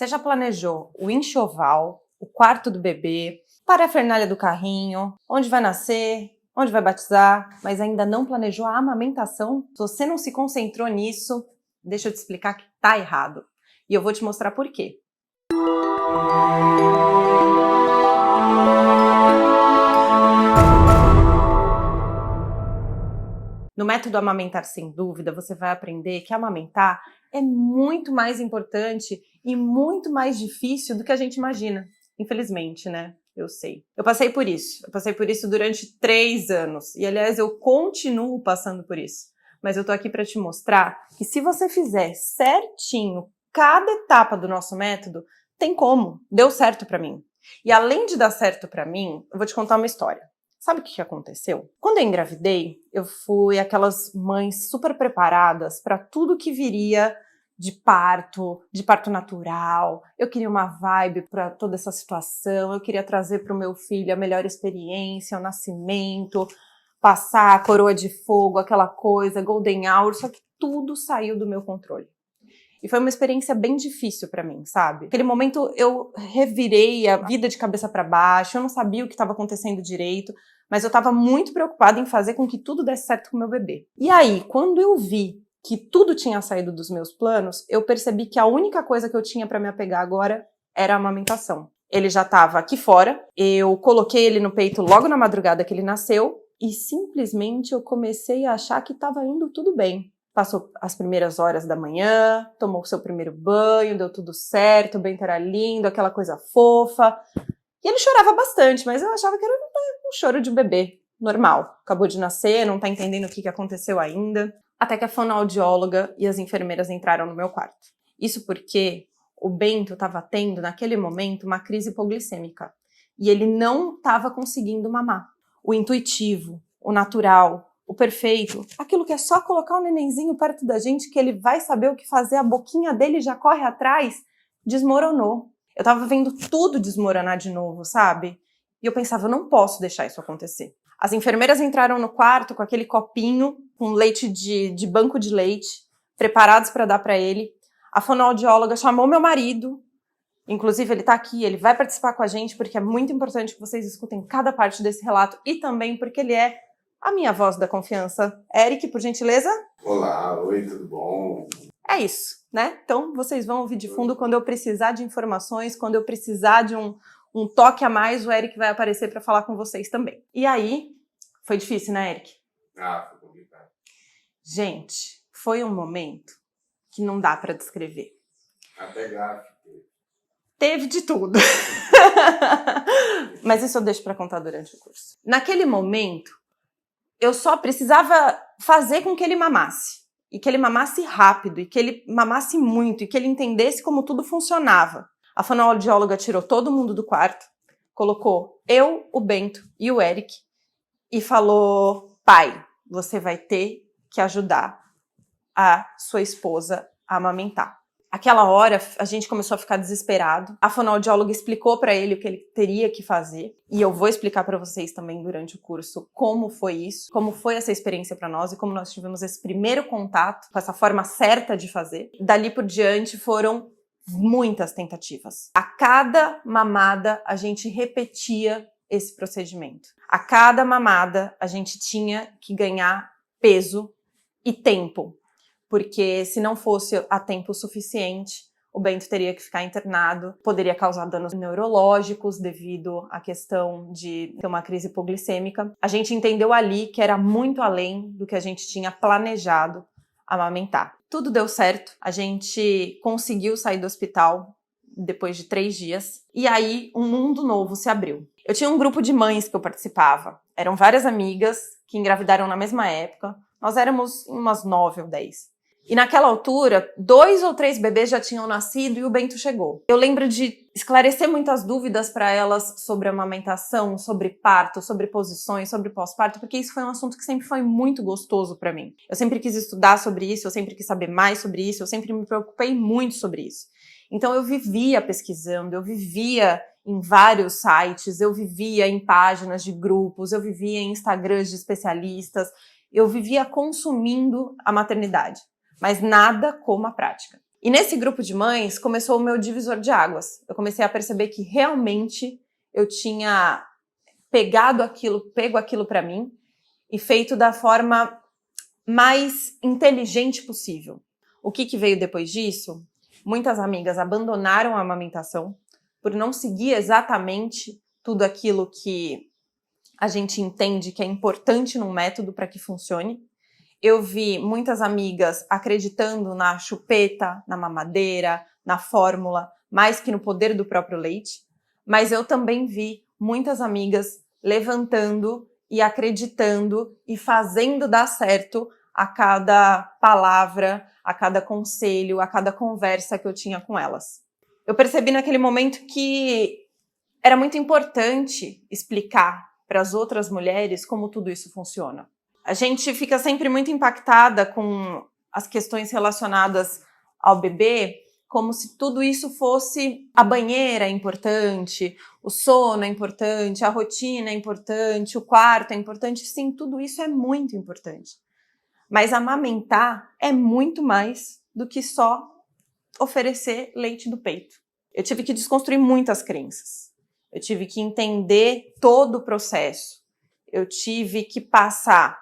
Você já planejou o enxoval, o quarto do bebê, parafernália do carrinho, onde vai nascer, onde vai batizar, mas ainda não planejou a amamentação? Se você não se concentrou nisso, deixa eu te explicar que tá errado. E eu vou te mostrar por quê. No método Amamentar Sem Dúvida, você vai aprender que amamentar é muito mais importante e muito mais difícil do que a gente imagina. Infelizmente, né? Eu sei. Eu passei por isso. Eu passei por isso durante 3 anos. E, aliás, eu continuo passando por isso. Mas eu tô aqui para te mostrar que se você fizer certinho cada etapa do nosso método, tem como. Deu certo para mim. E além de dar certo para mim, eu vou te contar uma história. Sabe o que aconteceu? Quando eu engravidei, eu fui aquelas mães super preparadas para tudo que viria de parto natural. Eu queria uma vibe para toda essa situação, eu queria trazer para o meu filho a melhor experiência, o nascimento, passar a coroa de fogo, aquela coisa, golden hour, só que tudo saiu do meu controle. E foi uma experiência bem difícil pra mim, sabe? Naquele momento eu revirei a vida de cabeça pra baixo, eu não sabia o que estava acontecendo direito, mas eu estava muito preocupada em fazer com que tudo desse certo com o meu bebê. E aí, quando eu vi que tudo tinha saído dos meus planos, eu percebi que a única coisa que eu tinha pra me apegar agora era a amamentação. Ele já estava aqui fora, eu coloquei ele no peito logo na madrugada que ele nasceu e simplesmente eu comecei a achar que estava indo tudo bem. Passou as primeiras horas da manhã, tomou o seu primeiro banho, deu tudo certo, o Bento era lindo, aquela coisa fofa. E ele chorava bastante, mas eu achava que era um choro de bebê, normal. Acabou de nascer, não tá entendendo o que aconteceu ainda. Até que a fonoaudióloga e as enfermeiras entraram no meu quarto. Isso porque o Bento estava tendo, naquele momento, uma crise hipoglicêmica. E ele não estava conseguindo mamar. O intuitivo, o natural, o perfeito, aquilo que é só colocar o nenenzinho perto da gente que ele vai saber o que fazer, a boquinha dele já corre atrás, desmoronou. Eu tava vendo tudo desmoronar de novo, sabe? E eu pensava, eu não posso deixar isso acontecer. As enfermeiras entraram no quarto com aquele copinho com leite de banco de leite, preparados para dar para ele. A fonoaudióloga chamou meu marido, inclusive ele tá aqui, ele vai participar com a gente porque é muito importante que vocês escutem cada parte desse relato e também porque ele é a minha voz da confiança. Eric, por gentileza? Olá, oi, tudo bom? É isso, né? Então, vocês vão ouvir de fundo quando eu precisar de informações, quando eu precisar de um toque a mais, o Eric vai aparecer para falar com vocês também. E aí, foi difícil, né, Eric? Foi complicado. Gente, foi um momento que não dá para descrever. Até gráfico. Teve de tudo. Mas isso eu deixo para contar durante o curso. Naquele momento, eu só precisava fazer com que ele mamasse. E que ele mamasse rápido, e que ele mamasse muito, e que ele entendesse como tudo funcionava. A fonoaudióloga tirou todo mundo do quarto, colocou eu, o Bento e o Eric, e falou, pai, você vai ter que ajudar a sua esposa a amamentar. Aquela hora, a gente começou a ficar desesperado. A fonoaudióloga explicou para ele o que ele teria que fazer. E eu vou explicar para vocês também durante o curso como foi isso, como foi essa experiência para nós e como nós tivemos esse primeiro contato com essa forma certa de fazer. Dali por diante foram muitas tentativas. A cada mamada, a gente repetia esse procedimento. A cada mamada, a gente tinha que ganhar peso e tempo. Porque se não fosse a tempo suficiente, o Bento teria que ficar internado, poderia causar danos neurológicos devido à questão de ter uma crise hipoglicêmica. A gente entendeu ali que era muito além do que a gente tinha planejado amamentar. Tudo deu certo, a gente conseguiu sair do hospital depois de 3 dias, e aí um mundo novo se abriu. Eu tinha um grupo de mães que eu participava, eram várias amigas que engravidaram na mesma época, nós éramos umas 9 ou 10. E naquela altura, 2 ou 3 bebês já tinham nascido e o Bento chegou. Eu lembro de esclarecer muitas dúvidas para elas sobre amamentação, sobre parto, sobre posições, sobre pós-parto, porque isso foi um assunto que sempre foi muito gostoso para mim. Eu sempre quis estudar sobre isso, eu sempre quis saber mais sobre isso, eu sempre me preocupei muito sobre isso. Então eu vivia pesquisando, eu vivia em vários sites, eu vivia em páginas de grupos, eu vivia em Instagrams de especialistas, eu vivia consumindo a maternidade. Mas nada como a prática. E nesse grupo de mães começou o meu divisor de águas. Eu comecei a perceber que realmente eu tinha pego aquilo para mim e feito da forma mais inteligente possível. O que veio depois disso? Muitas amigas abandonaram a amamentação por não seguir exatamente tudo aquilo que a gente entende que é importante num método para que funcione. Eu vi muitas amigas acreditando na chupeta, na mamadeira, na fórmula, mais que no poder do próprio leite. Mas eu também vi muitas amigas levantando e acreditando e fazendo dar certo a cada palavra, a cada conselho, a cada conversa que eu tinha com elas. Eu percebi naquele momento que era muito importante explicar para as outras mulheres como tudo isso funciona. A gente fica sempre muito impactada com as questões relacionadas ao bebê, como se tudo isso fosse a banheira é importante, o sono é importante, a rotina é importante, o quarto é importante. Sim, tudo isso é muito importante. Mas amamentar é muito mais do que só oferecer leite do peito. Eu tive que desconstruir muitas crenças. Eu tive que entender todo o processo. Eu tive que passar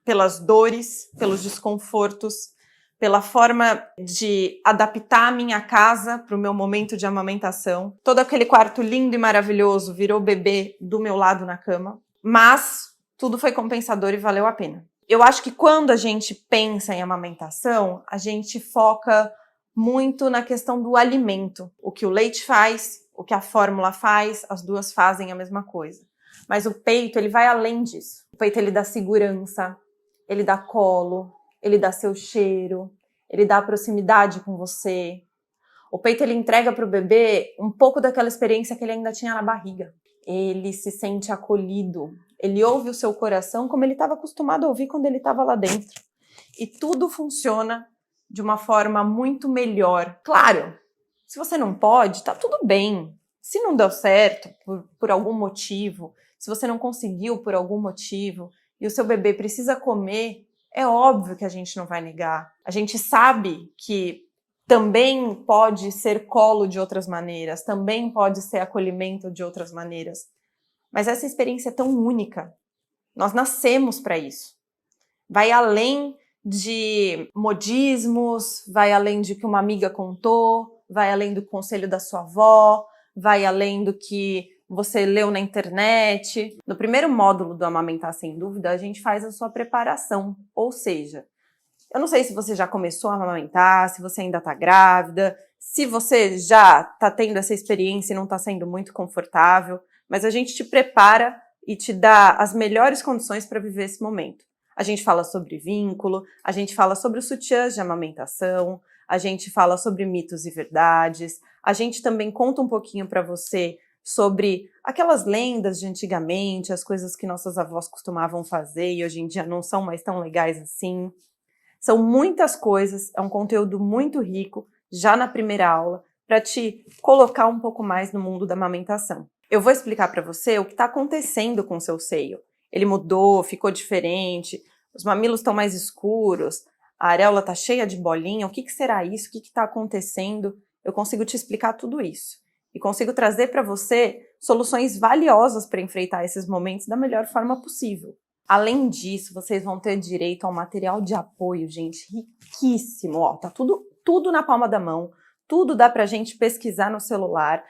pelas dores, pelos desconfortos, pela forma de adaptar a minha casa para o meu momento de amamentação. Todo aquele quarto lindo e maravilhoso virou bebê do meu lado na cama. Mas tudo foi compensador e valeu a pena. Eu acho que quando a gente pensa em amamentação, a gente foca muito na questão do alimento. O que o leite faz, o que a fórmula faz, as duas fazem a mesma coisa. Mas o peito, ele vai além disso. O peito, ele dá segurança, ele dá colo, ele dá seu cheiro, ele dá proximidade com você. O peito, ele entrega para o bebê um pouco daquela experiência que ele ainda tinha na barriga. Ele se sente acolhido, ele ouve o seu coração como ele estava acostumado a ouvir quando ele estava lá dentro. E tudo funciona de uma forma muito melhor. Claro, se você não pode, tá tudo bem. Se não deu certo por algum motivo, se você não conseguiu por algum motivo e o seu bebê precisa comer, é óbvio que a gente não vai negar. A gente sabe que também pode ser colo de outras maneiras, também pode ser acolhimento de outras maneiras. Mas essa experiência é tão única. Nós nascemos para isso. Vai além de modismos, vai além de que uma amiga contou, vai além do conselho da sua avó, vai além do que você leu na internet. No primeiro módulo do Amamentar Sem Dúvida, a gente faz a sua preparação, ou seja, eu não sei se você já começou a amamentar, se você ainda está grávida, se você já está tendo essa experiência e não está sendo muito confortável, mas a gente te prepara e te dá as melhores condições para viver esse momento. A gente fala sobre vínculo, a gente fala sobre os sutiãs de amamentação, a gente fala sobre mitos e verdades, a gente também conta um pouquinho para você sobre aquelas lendas de antigamente, as coisas que nossas avós costumavam fazer e hoje em dia não são mais tão legais assim. São muitas coisas, é um conteúdo muito rico, já na primeira aula, para te colocar um pouco mais no mundo da amamentação. Eu vou explicar para você o que está acontecendo com o seu seio. Ele mudou, ficou diferente, os mamilos estão mais escuros, a areola está cheia de bolinha, o que será isso? O que está acontecendo? Eu consigo te explicar tudo isso. E consigo trazer para você soluções valiosas para enfrentar esses momentos da melhor forma possível. Além disso, vocês vão ter direito a um material de apoio, gente, riquíssimo. Ó, tá tudo na palma da mão, tudo dá pra gente pesquisar no celular.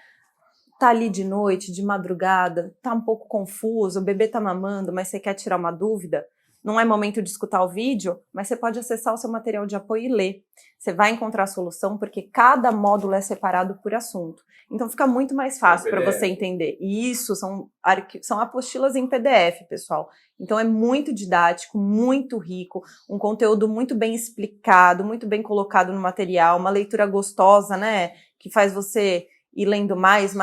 Tá ali de noite, de madrugada, tá um pouco confuso, o bebê tá mamando, mas você quer tirar uma dúvida? Não é momento de escutar o vídeo, mas você pode acessar o seu material de apoio e ler. Você vai encontrar a solução porque cada módulo é separado por assunto. Então fica muito mais fácil para você entender. E isso são apostilas em PDF, pessoal. Então é muito didático, muito rico, um conteúdo muito bem explicado, muito bem colocado no material, uma leitura gostosa, né? Que faz você ir lendo mais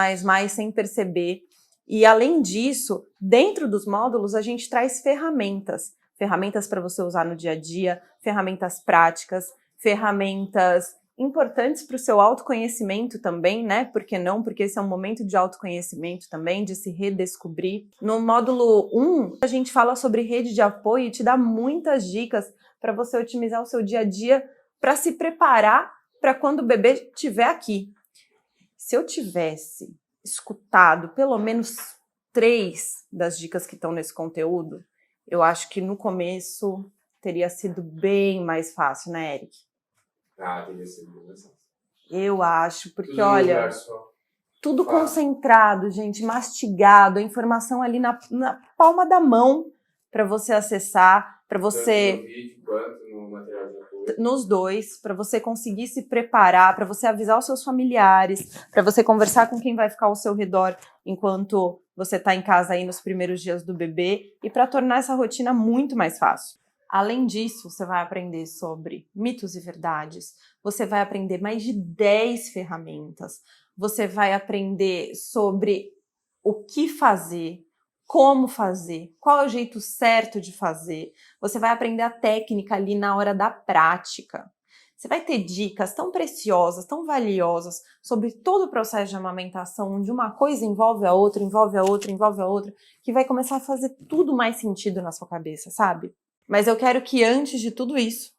sem perceber. E além disso, dentro dos módulos a gente traz ferramentas para você usar no dia a dia, ferramentas práticas, ferramentas importantes para o seu autoconhecimento também, né? Por que não? Porque esse é um momento de autoconhecimento também, de se redescobrir. No módulo 1, a gente fala sobre rede de apoio e te dá muitas dicas para você otimizar o seu dia a dia para se preparar para quando o bebê estiver aqui. Se eu tivesse escutado pelo menos 3 das dicas que estão nesse conteúdo, eu acho que no começo teria sido bem mais fácil, né, Eric? Teria sido bem mais fácil. Eu acho, porque Tudo olha, tudo Fácil. Concentrado, gente, mastigado, a informação ali na palma da mão para você acessar, para você... Tanto no vídeo quanto no material de apoio. Nos dois, para você conseguir se preparar, para você avisar os seus familiares, para você conversar com quem vai ficar ao seu redor enquanto você está em casa aí nos primeiros dias do bebê e para tornar essa rotina muito mais fácil. Além disso, você vai aprender sobre mitos e verdades, você vai aprender mais de 10 ferramentas, você vai aprender sobre o que fazer, como fazer, qual é o jeito certo de fazer. Você vai aprender a técnica ali na hora da prática. Você vai ter dicas tão preciosas, tão valiosas sobre todo o processo de amamentação, onde uma coisa envolve a outra, envolve a outra, envolve a outra, que vai começar a fazer tudo mais sentido na sua cabeça, sabe? Mas eu quero que antes de tudo isso,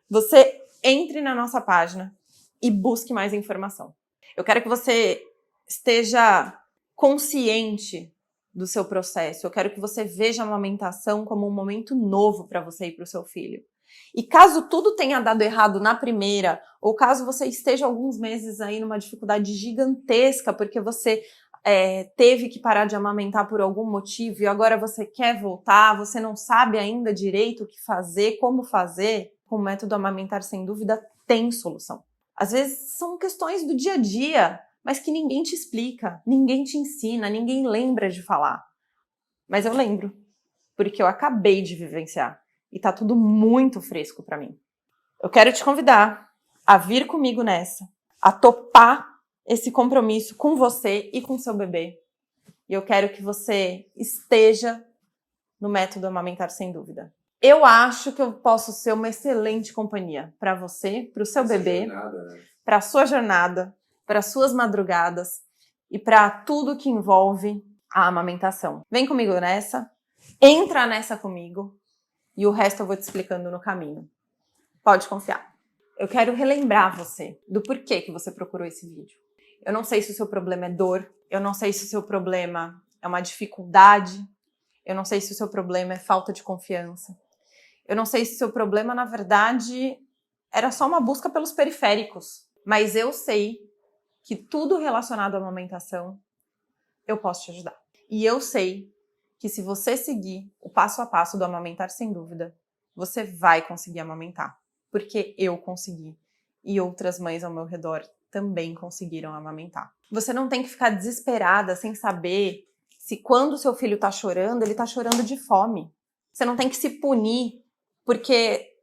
você entre na nossa página e busque mais informação. Eu quero que você esteja consciente do seu processo. Eu quero que você veja a amamentação como um momento novo para você e para o seu filho. E caso tudo tenha dado errado na primeira, ou caso você esteja alguns meses aí numa dificuldade gigantesca, porque você teve que parar de amamentar por algum motivo e agora você quer voltar, você não sabe ainda direito o que fazer, como fazer, com o método Amamentar Sem Dúvida tem solução. Às vezes são questões do dia a dia, mas que ninguém te explica, ninguém te ensina, ninguém lembra de falar. Mas eu lembro, porque eu acabei de vivenciar e tá tudo muito fresco para mim. Eu quero te convidar a vir comigo nessa, a topar esse compromisso com você e com seu bebê. E eu quero que você esteja no método Amamentar Sem Dúvida. Eu acho que eu posso ser uma excelente companhia para você, para o seu bebê, para a sua jornada, para suas madrugadas e para tudo que envolve a amamentação. Vem comigo nessa, entra nessa comigo e o resto eu vou te explicando no caminho. Pode confiar. Eu quero relembrar você do porquê que você procurou esse vídeo. Eu não sei se o seu problema é dor, eu não sei se o seu problema é uma dificuldade, eu não sei se o seu problema é falta de confiança, eu não sei se o seu problema, na verdade, era só uma busca pelos periféricos, mas eu sei que tudo relacionado à amamentação, eu posso te ajudar. E eu sei que se você seguir o passo a passo do Amamentar Sem Dúvida, você vai conseguir amamentar. Porque eu consegui. E outras mães ao meu redor também conseguiram amamentar. Você não tem que ficar desesperada sem saber se quando o seu filho tá chorando, ele tá chorando de fome. Você não tem que se punir porque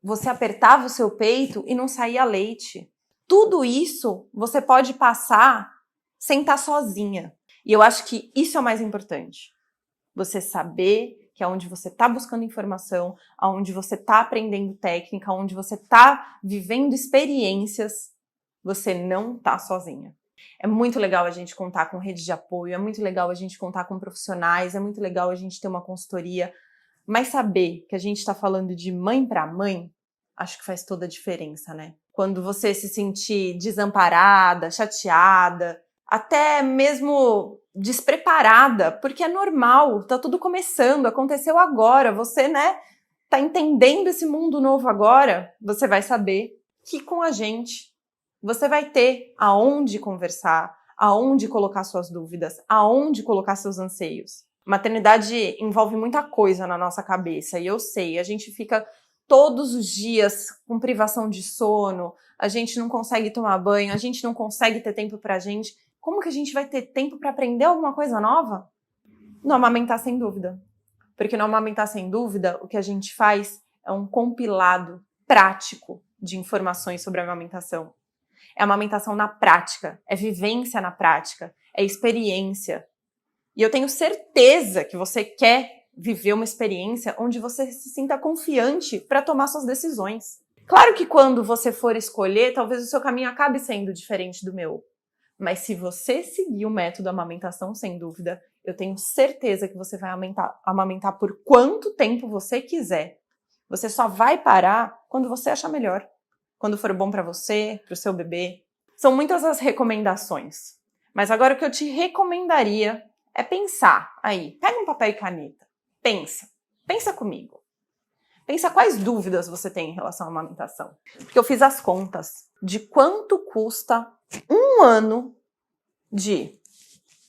você apertava o seu peito e não saía leite. Tudo isso você pode passar sem estar sozinha. E eu acho que isso é o mais importante. Você saber que aonde você está buscando informação, aonde você está aprendendo técnica, aonde você está vivendo experiências, você não está sozinha. É muito legal a gente contar com rede de apoio, é muito legal a gente contar com profissionais, é muito legal a gente ter uma consultoria, mas saber que a gente está falando de mãe para mãe, acho que faz toda a diferença, né? Quando você se sentir desamparada, chateada, até mesmo despreparada, porque é normal, tá tudo começando, aconteceu agora, você, né, tá entendendo esse mundo novo agora, você vai saber que com a gente você vai ter aonde conversar, aonde colocar suas dúvidas, aonde colocar seus anseios. Maternidade envolve muita coisa na nossa cabeça, e eu sei, a gente fica todos os dias com privação de sono, a gente não consegue tomar banho, a gente não consegue ter tempo pra gente. Como que a gente vai ter tempo para aprender alguma coisa nova? No Amamentar Sem Dúvida. Porque no Amamentar Sem Dúvida, o que a gente faz é um compilado prático de informações sobre a amamentação. É amamentação na prática, é vivência na prática, é experiência. E eu tenho certeza que você quer viver uma experiência onde você se sinta confiante para tomar suas decisões. Claro que quando você for escolher, talvez o seu caminho acabe sendo diferente do meu. Mas se você seguir o método Amamentação Sem Dúvida, eu tenho certeza que você vai amamentar por quanto tempo você quiser. Você só vai parar quando você achar melhor. quando for bom para você, para o seu bebê. São muitas as recomendações. Mas agora o que eu te recomendaria é pensar aí. Pega um papel e caneta. Pensa comigo. Pensa quais dúvidas você tem em relação à amamentação. Porque eu fiz as contas de quanto custa um ano de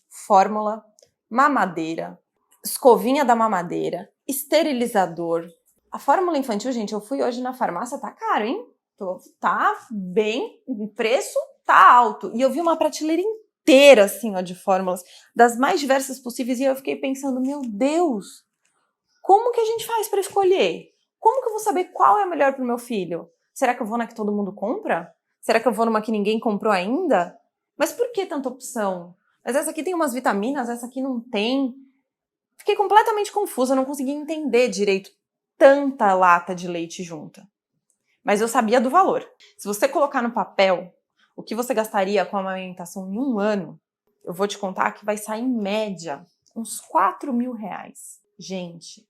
fórmula, mamadeira, escovinha da mamadeira, esterilizador. A fórmula infantil, gente, eu fui hoje na farmácia, tá caro, hein? Tá bem, o preço tá alto. E eu vi uma prateleira inteira, assim, ó, de fórmulas, das mais diversas possíveis, e eu fiquei pensando, meu Deus, como que a gente faz para escolher? Como que eu vou saber qual é a melhor pro meu filho? Será que eu vou na que todo mundo compra? Será que eu vou numa que ninguém comprou ainda? Mas por que tanta opção? Mas essa aqui tem umas vitaminas, essa aqui não tem. Fiquei completamente confusa, não consegui entender direito tanta lata de leite junta. Mas eu sabia do valor. Se você colocar no papel o que você gastaria com a amamentação em um ano, eu vou te contar que vai sair em média uns 4 mil reais. Gente,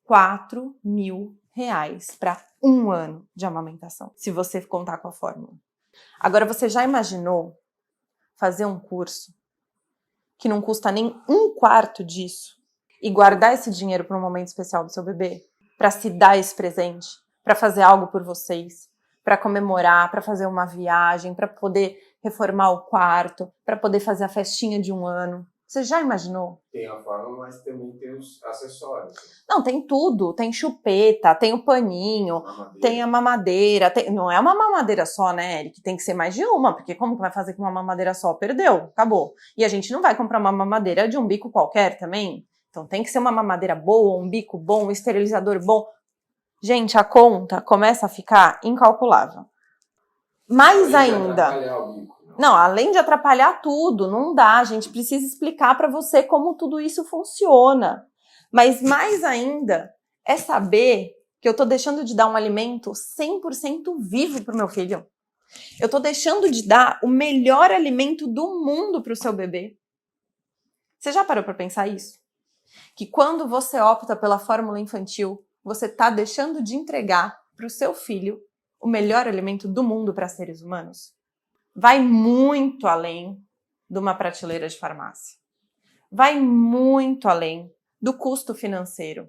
4 mil reais para um ano de amamentação, se você contar com a fórmula. Agora, você já imaginou fazer um curso que não custa nem um quarto disso e guardar esse dinheiro para um momento especial do seu bebê? Para se dar esse presente? Para fazer algo por vocês? Para comemorar? Para fazer uma viagem? Para poder reformar o quarto? Para poder fazer a festinha de um ano? Você já imaginou? Tem a forma, mas também tem os acessórios. Não, tem tudo. Tem chupeta, tem o paninho, tem a mamadeira. Não é uma mamadeira só, né, Eric? Tem que ser mais de uma, porque como que vai fazer com uma mamadeira só? Perdeu, acabou. E a gente não vai comprar uma mamadeira de um bico qualquer também. Então tem que ser uma mamadeira boa, um bico bom, um esterilizador bom. Gente, a conta começa a ficar incalculável. Mais ainda... Não, além de atrapalhar tudo, não dá. A gente precisa explicar para você como tudo isso funciona. Mas mais ainda é saber que eu estou deixando de dar um alimento 100% vivo para o meu filho. Eu estou deixando de dar o melhor alimento do mundo para o seu bebê. Você já parou para pensar isso? Que quando você opta pela fórmula infantil, você está deixando de entregar para o seu filho o melhor alimento do mundo para seres humanos? Vai muito além de uma prateleira de farmácia. Vai muito além do custo financeiro.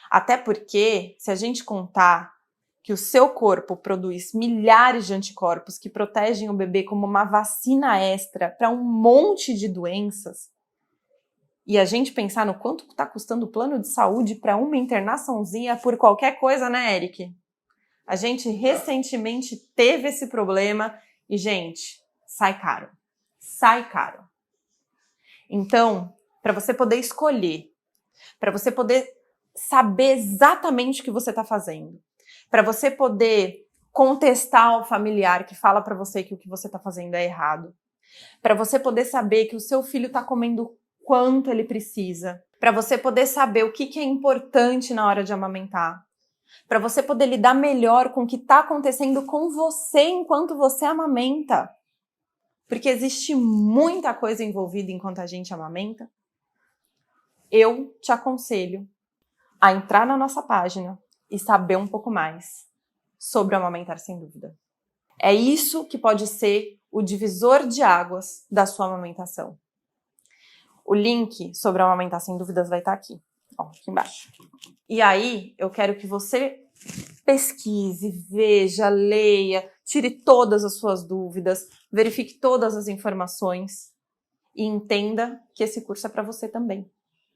Até porque, se a gente contar que o seu corpo produz milhares de anticorpos que protegem o bebê como uma vacina extra para um monte de doenças, e a gente pensar no quanto está custando o plano de saúde para uma internaçãozinha por qualquer coisa, né, Eric? A gente recentemente teve esse problema e, gente, sai caro. Sai caro. Então, para você poder escolher, para você poder saber exatamente o que você está fazendo, para você poder contestar o familiar que fala para você que o que você está fazendo é errado, para você poder saber que o seu filho está comendo quanto ele precisa, para você poder saber o que é importante na hora de amamentar, para você poder lidar melhor com o que está acontecendo com você enquanto você amamenta. Porque existe muita coisa envolvida enquanto a gente amamenta. Eu te aconselho a entrar na nossa página e saber um pouco mais sobre o Amamentar Sem Dúvida. É isso que pode ser o divisor de águas da sua amamentação. O link sobre o Amamentar Sem Dúvidas vai estar aqui, ó, aqui embaixo. E aí, eu quero que você pesquise, veja, leia, tire todas as suas dúvidas, verifique todas as informações e entenda que esse curso é para você também.